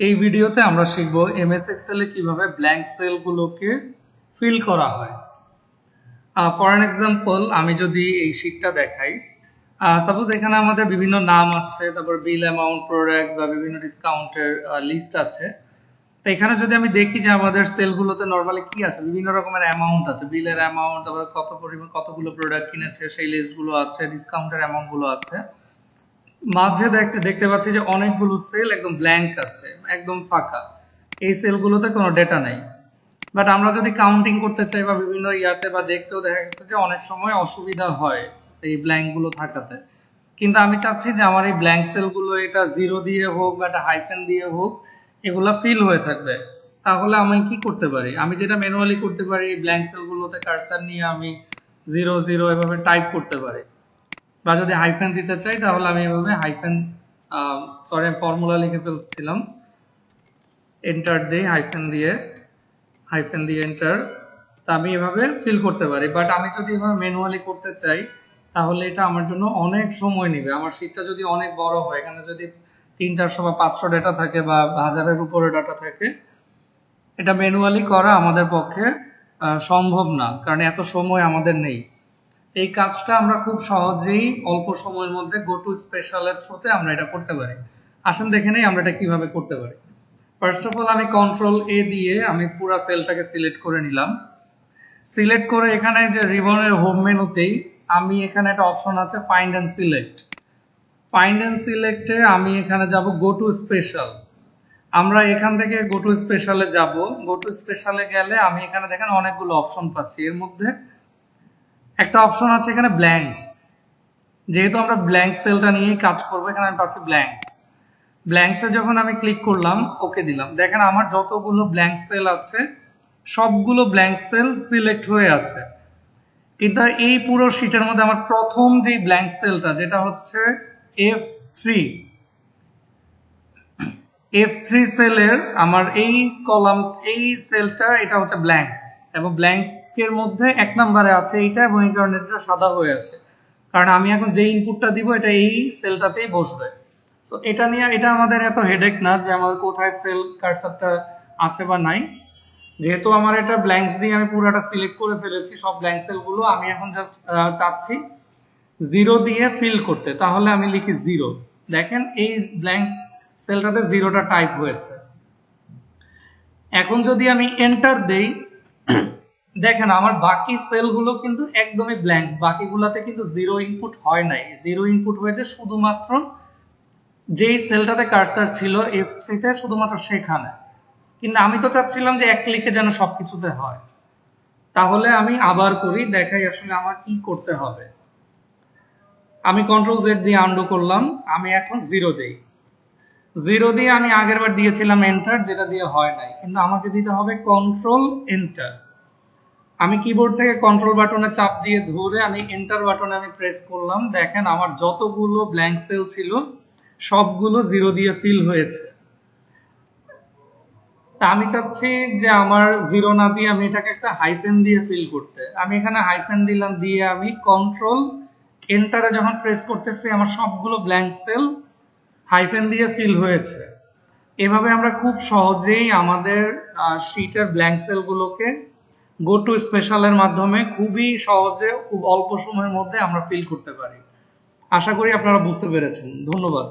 এই ভিডিওতে আমরা শিখব এমএস এক্সেল এ কিভাবে ব্ল্যাঙ্ক সেলগুলোকে ফিল করা হয়। ফর অ্যান এক্সাম্পল আমি যদি এই শীটটা দেখাই, সাপোজ এখানে আমাদের বিভিন্ন নাম আছে, তারপর বিল অ্যামাউন্ট, প্রোডাক্ট বা বিভিন্ন ডিসকাউন্টের লিস্ট আছে। তো এখানে যদি আমি দেখি যে আমাদের সেলগুলোতে নরমালি কি আছে, বিভিন্ন রকমের অ্যামাউন্ট আছে, বিলের অ্যামাউন্ট, তারপর কত পরিমাণ কতগুলো প্রোডাক্ট কিনেছে সেই লিস্টগুলো আছে, ডিসকাউন্টের অ্যামাউন্টগুলো আছে। মাঝে দেখতে পাচ্ছি যে অনেকগুলো সেল একদম ব্ল্যাঙ্ক আছে, একদম ফাঁকা, এই সেলগুলোতে কোনো ডেটা নাই। বাট আমরা যদি কাউন্টিং করতে চাই বা বিভিন্ন ইয়াতে বা দেখতেও দেখা গেছে যে অনেক সময় অসুবিধা হয় এই ব্ল্যাঙ্ক গুলো থাকাতে। কিন্তু আমি চাচ্ছি যে আমার এই ব্ল্যাঙ্ক সেলগুলো এটা জিরো দিয়ে হোক বা একটা হাইফেন দিয়ে হোক, এগুলা ফিল হয়ে থাকবে। তাহলে আমি কি করতে পারি, আমি যেটা ম্যানুয়ালি করতে পারি, ব্ল্যাঙ্ক সেলগুলোতে কার্সার নিয়ে আমি 0 0 এভাবে টাইপ করতে পারি, বা যদি হাইফেন দিতে চাই তাহলে আমি এভাবে হাইফেন, সরি ফর্মুলা লিখে ফেলছিলাম, এন্টার দিই হাইফেন দিয়ে এন্টার। তা আমি এভাবে ফিল করতে পারি। বাট আমি যদি এভাবে ম্যানুয়ালি করতে চাই তাহলে এটা আমার জন্য অনেক সময় নেবে। আমার শীটটা যদি অনেক বড় হয়, এখানে যদি 300-400 বা 500 ডেটা থাকে বা 1000-এর উপরে ডাটা থাকে, এটা ম্যানুয়ালি করা আমাদের পক্ষে সম্ভব না, কারণ এত সময় আমাদের নেই। এই কাজটা আমরা খুব সহজেই অল্প সময়ের মধ্যে গো টু স্পেশালের থ্রুতে আমরা এটা করতে পারি। আসেন দেখে নেই আমরা এটা কিভাবে করতে পারি। ফার্স্ট অফ অল আমি কন্ট্রোল এ দিয়ে আমি পুরো সেলটাকে সিলেক্ট করে নিলাম। সিলেক্ট করে এখানে যে রিবনের হোম মেনুতেই আমি এখানে একটা অপশন আছে find and select. Find and সিলেক্টে আমি এখানে যাব গো টু স্পেশাল। আমরা এখান থেকে গো টু স্পেশালে যাব। গো টু স্পেশালে গেলে আমি এখানে দেখেন অনেকগুলো অপশন পাচ্ছি। এর মধ্যে একটা অপশন আছে এখানে ব্ল্যাঙ্কস। যেহেতু আমরা ব্ল্যাঙ্ক সেলটা নিয়েই কাজ করবো, এখানে আমি পাচ্ছি ব্ল্যাঙ্কস। ব্ল্যাঙ্কসে যখন আমি ক্লিক করলাম, ওকে দিলাম, দেখেন আমার যতগুলো ব্ল্যাঙ্ক সেল আছে সবগুলো ব্ল্যাঙ্ক সেল সিলেক্ট হয়ে আছে। কিন্তু এই পুরো শীটের মধ্যে আমার প্রথম যে ব্ল্যাঙ্ক সেলটা, যেটা হচ্ছে F3 সেলের আমার এই কলাম, এই সেলটা, এটা হচ্ছে ব্ল্যাঙ্ক, এবং ব্ল্যাঙ্কের মধ্যে 1 নম্বরে আছে এইটা, এবং এই কারণে এটা সাদা হয়ে আছে, কারণ আমি এখন যে ইনপুটটা দিব এটা এই সেলটাতেই বসবে। সো এটা নিয়ে এটা আমাদের এত হেডেক না যে আমাদের কোথায় সেল কার্সারটা আছে বা নাই। যেহেতু আমার এটা ব্ল্যাঙ্কস দিয়ে আমি পুরোটা সিলেক্ট করে ফেলেছি, সব ব্ল্যাঙ্ক সেলগুলো, আমি এখন জাস্ট চাচ্ছি 0 দিয়ে ফিল করতে। তাহলে আমি লিখি 0। দেখেন এই ব্ল্যাঙ্ক সেলটাতে 0টা টাইপ হয়েছে। এখন যদি আমি এন্টার দেই, দেখেন আমার বাকি সেলগুলো কিন্তু একদমই ব্ল্যাঙ্ক, বাকিগুলোতে কিন্তু 0 ইনপুট হয় নাই। 0 ইনপুট হয়েছে শুধুমাত্র যেই সেলটাতে কার্সার ছিল F3 তে, শুধুমাত্র সেখানে। কিন্তু আমি তো চাচ্ছিলাম যে এক ক্লিকে যেন সবকিছুতে হয়। তাহলে আমি আবার করি, দেখাই আসলে আমার কি করতে হবে। আমি কন্ট্রোল Z দিয়ে আন্ডু করলাম, আমি এখন 0 দেই। 0 দিয়ে আমি আগের বার দিয়েছিলাম এন্টার, যেটা দিয়ে হয় নাই, কিন্তু আমাকে দিতে হবে কন্ট্রোল এন্টার। আমি কিবোর্ড থেকে কন্ট্রোল বাটনে চাপ দিয়ে ধরে আমি এন্টার বাটনে আমি প্রেস করলাম। দেখেন আমার যতগুলো ব্ল্যাঙ্ক সেল ছিল সবগুলো 0 দিয়ে ফিল হয়েছে। তা আমি চাচ্ছি যে আমার 0 না দিয়ে আমি এটাকে একটা হাইফেন দিয়ে ফিল করতে। আমি এখানে হাইফেন দিলাম, দিয়ে আমি কন্ট্রোল এন্টারে যখন প্রেস করতেছি আমার সবগুলো ব্ল্যাঙ্ক সেল হাইফেন দিয়ে ফিল হয়েছে। এভাবে আমরা খুব সহজেই আমাদের শীটের ব্ল্যাঙ্ক সেলগুলোকে গো টু স্পেশালের মাধ্যমে খুবই সহজে, খুব অল্প সময়ের মধ্যে আমরা ফিল করতে পারি। আশা করি আপনারা বুঝতে পেরেছেন। ধন্যবাদ।